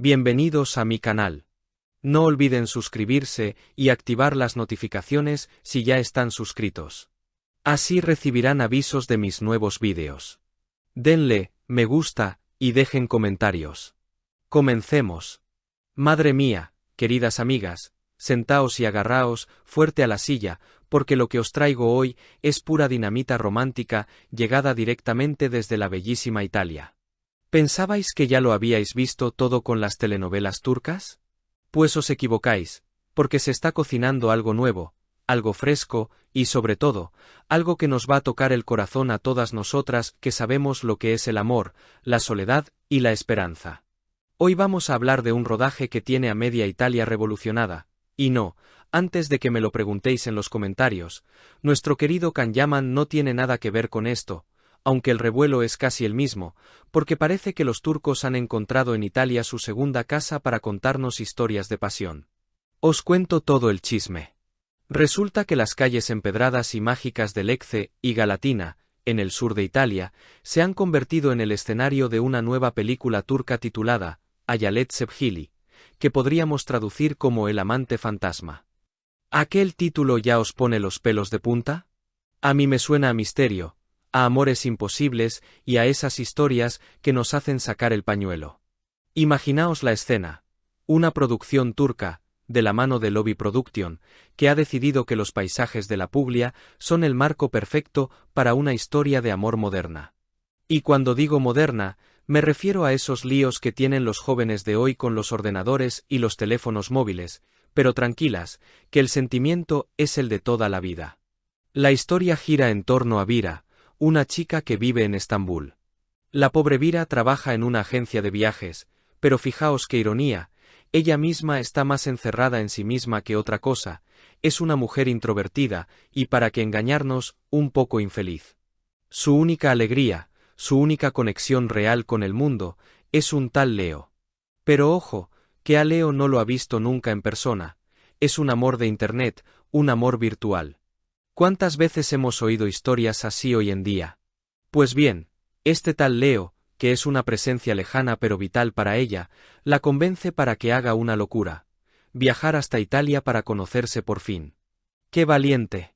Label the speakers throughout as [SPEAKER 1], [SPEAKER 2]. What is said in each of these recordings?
[SPEAKER 1] Bienvenidos a mi canal. No olviden suscribirse y activar las notificaciones si ya están suscritos. Así recibirán avisos de mis nuevos vídeos. Denle me gusta y dejen comentarios. Comencemos. Madre mía, queridas amigas, sentaos y agarraos fuerte a la silla, porque lo que os traigo hoy es pura dinamita romántica llegada directamente desde la bellísima Italia. ¿Pensabais que ya lo habíais visto todo con las telenovelas turcas? Pues os equivocáis, porque se está cocinando algo nuevo, algo fresco, y sobre todo, algo que nos va a tocar el corazón a todas nosotras que sabemos lo que es el amor, la soledad y la esperanza. Hoy vamos a hablar de un rodaje que tiene a media Italia revolucionada, y no, antes de que me lo preguntéis en los comentarios, nuestro querido Can Yaman no tiene nada que ver con esto, aunque el revuelo es casi el mismo, porque parece que los turcos han encontrado en Italia su segunda casa para contarnos historias de pasión. Os cuento todo el chisme. Resulta que las calles empedradas y mágicas de Lecce y Galatina, en el sur de Italia, se han convertido en el escenario de una nueva película turca titulada Hayalet Sevgili, que podríamos traducir como El amante fantasma. ¿Aquel título ya os pone los pelos de punta? A mí me suena a misterio, a amores imposibles y a esas historias que nos hacen sacar el pañuelo. Imaginaos la escena, una producción turca, de la mano de Lobby Production, que ha decidido que los paisajes de la Puglia son el marco perfecto para una historia de amor moderna. Y cuando digo moderna, me refiero a esos líos que tienen los jóvenes de hoy con los ordenadores y los teléfonos móviles, pero tranquilas, que el sentimiento es el de toda la vida. La historia gira en torno a Vira, una chica que vive en Estambul. La pobre Vira trabaja en una agencia de viajes, pero fijaos qué ironía, ella misma está más encerrada en sí misma que otra cosa, es una mujer introvertida, y para qué engañarnos, un poco infeliz. Su única alegría, su única conexión real con el mundo, es un tal Leo. Pero ojo, que a Leo no lo ha visto nunca en persona, es un amor de internet, un amor virtual. ¿Cuántas veces hemos oído historias así hoy en día? Pues bien, este tal Leo, que es una presencia lejana pero vital para ella, la convence para que haga una locura, viajar hasta Italia para conocerse por fin. ¡Qué valiente!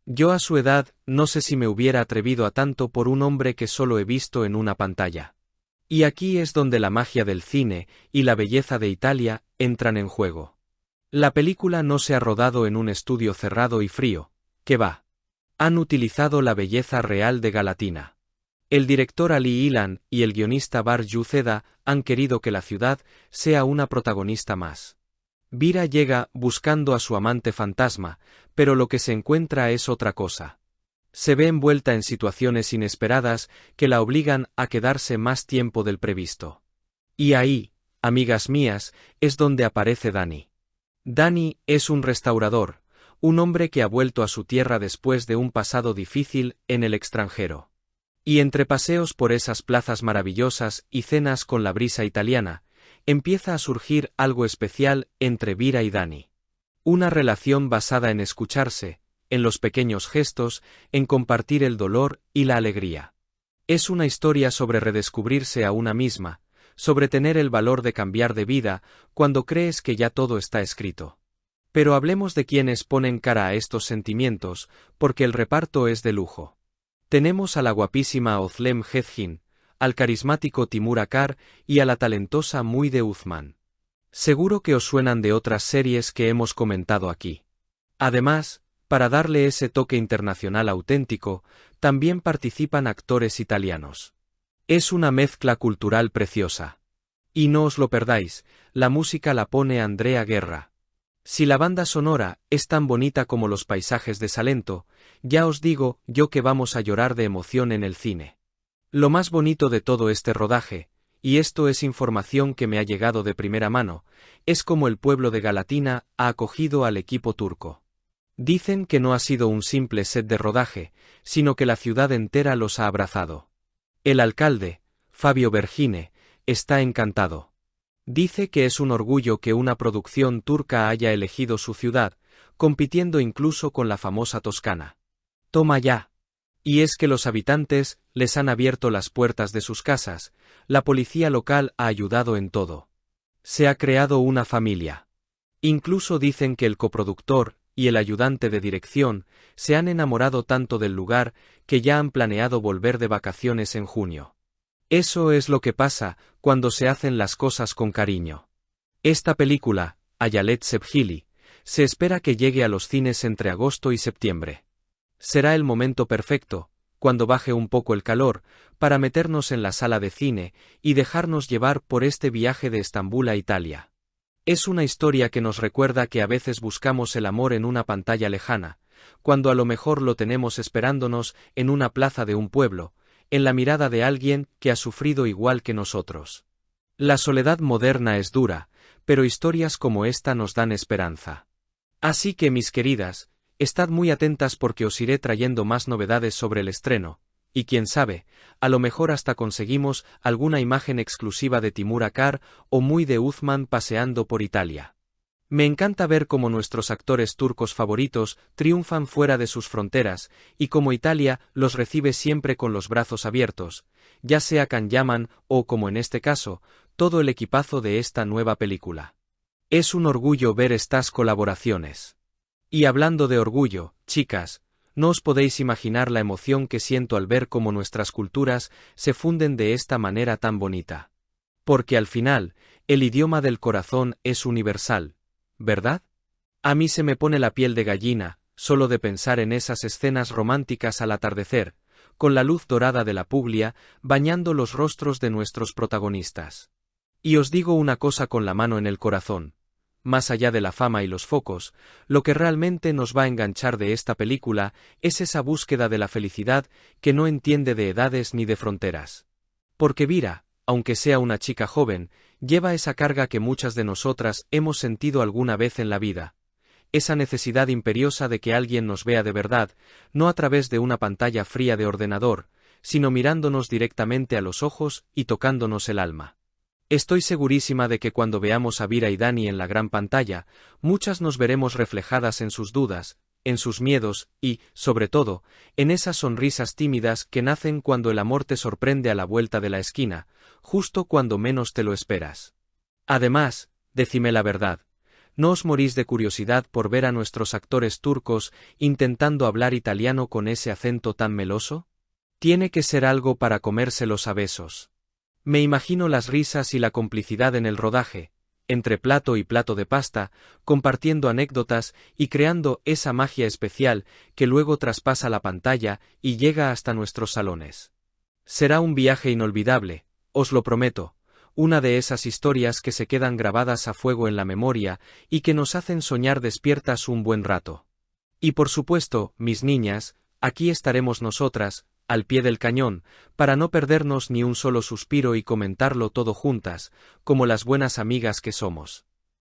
[SPEAKER 1] Yo a su edad no sé si me hubiera atrevido a tanto por un hombre que solo he visto en una pantalla. Y aquí es donde la magia del cine y la belleza de Italia entran en juego. La película no se ha rodado en un estudio cerrado y frío, ¿qué va? Han utilizado la belleza real de Galatina. El director Ali Ilan y el guionista Bar Yuceda han querido que la ciudad sea una protagonista más. Vira llega buscando a su amante fantasma, pero lo que se encuentra es otra cosa. Se ve envuelta en situaciones inesperadas que la obligan a quedarse más tiempo del previsto. Y ahí, amigas mías, es donde aparece Dani. Dani es un restaurador, un hombre que ha vuelto a su tierra después de un pasado difícil en el extranjero. Y entre paseos por esas plazas maravillosas y cenas con la brisa italiana, empieza a surgir algo especial entre Vira y Dani. Una relación basada en escucharse, en los pequeños gestos, en compartir el dolor y la alegría. Es una historia sobre redescubrirse a una misma, sobre tener el valor de cambiar de vida cuando crees que ya todo está escrito. Pero hablemos de quienes ponen cara a estos sentimientos, porque el reparto es de lujo. Tenemos a la guapísima Özlem Gezgin, al carismático Timur Akar y a la talentosa Müjde Uzman. Seguro que os suenan de otras series que hemos comentado aquí. Además, para darle ese toque internacional auténtico, también participan actores italianos. Es una mezcla cultural preciosa. Y no os lo perdáis, la música la pone Andrea Guerra. Si la banda sonora es tan bonita como los paisajes de Salento, ya os digo yo que vamos a llorar de emoción en el cine. Lo más bonito de todo este rodaje, y esto es información que me ha llegado de primera mano, es como el pueblo de Galatina ha acogido al equipo turco. Dicen que no ha sido un simple set de rodaje, sino que la ciudad entera los ha abrazado. El alcalde, Fabio Vergine, está encantado. Dice que es un orgullo que una producción turca haya elegido su ciudad, compitiendo incluso con la famosa Toscana. Toma ya. Y es que los habitantes les han abierto las puertas de sus casas, la policía local ha ayudado en todo. Se ha creado una familia. Incluso dicen que el coproductor y el ayudante de dirección se han enamorado tanto del lugar que ya han planeado volver de vacaciones en junio. Eso es lo que pasa cuando se hacen las cosas con cariño. Esta película, Hayalet Sebhili, se espera que llegue a los cines entre agosto y septiembre. Será el momento perfecto, cuando baje un poco el calor, para meternos en la sala de cine y dejarnos llevar por este viaje de Estambul a Italia. Es una historia que nos recuerda que a veces buscamos el amor en una pantalla lejana, cuando a lo mejor lo tenemos esperándonos en una plaza de un pueblo, en la mirada de alguien que ha sufrido igual que nosotros. La soledad moderna es dura, pero historias como esta nos dan esperanza. Así que, mis queridas, estad muy atentas porque os iré trayendo más novedades sobre el estreno, y quién sabe, a lo mejor hasta conseguimos alguna imagen exclusiva de Timur Akar o muy de Uthman paseando por Italia. Me encanta ver cómo nuestros actores turcos favoritos triunfan fuera de sus fronteras, y cómo Italia los recibe siempre con los brazos abiertos, ya sea Can Yaman o, como en este caso, todo el equipazo de esta nueva película. Es un orgullo ver estas colaboraciones. Y hablando de orgullo, chicas, no os podéis imaginar la emoción que siento al ver cómo nuestras culturas se funden de esta manera tan bonita. Porque al final, el idioma del corazón es universal, ¿verdad? A mí se me pone la piel de gallina, solo de pensar en esas escenas románticas al atardecer, con la luz dorada de la Puglia bañando los rostros de nuestros protagonistas. Y os digo una cosa con la mano en el corazón. Más allá de la fama y los focos, lo que realmente nos va a enganchar de esta película es esa búsqueda de la felicidad que no entiende de edades ni de fronteras. Porque Vira, aunque sea una chica joven, lleva esa carga que muchas de nosotras hemos sentido alguna vez en la vida. Esa necesidad imperiosa de que alguien nos vea de verdad, no a través de una pantalla fría de ordenador, sino mirándonos directamente a los ojos y tocándonos el alma. Estoy segurísima de que cuando veamos a Vira y Dani en la gran pantalla, muchas nos veremos reflejadas en sus dudas, en sus miedos y, sobre todo, en esas sonrisas tímidas que nacen cuando el amor te sorprende a la vuelta de la esquina, justo cuando menos te lo esperas. Además, decime la verdad, ¿no os morís de curiosidad por ver a nuestros actores turcos intentando hablar italiano con ese acento tan meloso? Tiene que ser algo para comérselos a besos. Me imagino las risas y la complicidad en el rodaje, entre plato y plato de pasta, compartiendo anécdotas y creando esa magia especial que luego traspasa la pantalla y llega hasta nuestros salones. Será un viaje inolvidable, os lo prometo, una de esas historias que se quedan grabadas a fuego en la memoria y que nos hacen soñar despiertas un buen rato. Y por supuesto, mis niñas, aquí estaremos nosotras, al pie del cañón, para no perdernos ni un solo suspiro y comentarlo todo juntas, como las buenas amigas que somos.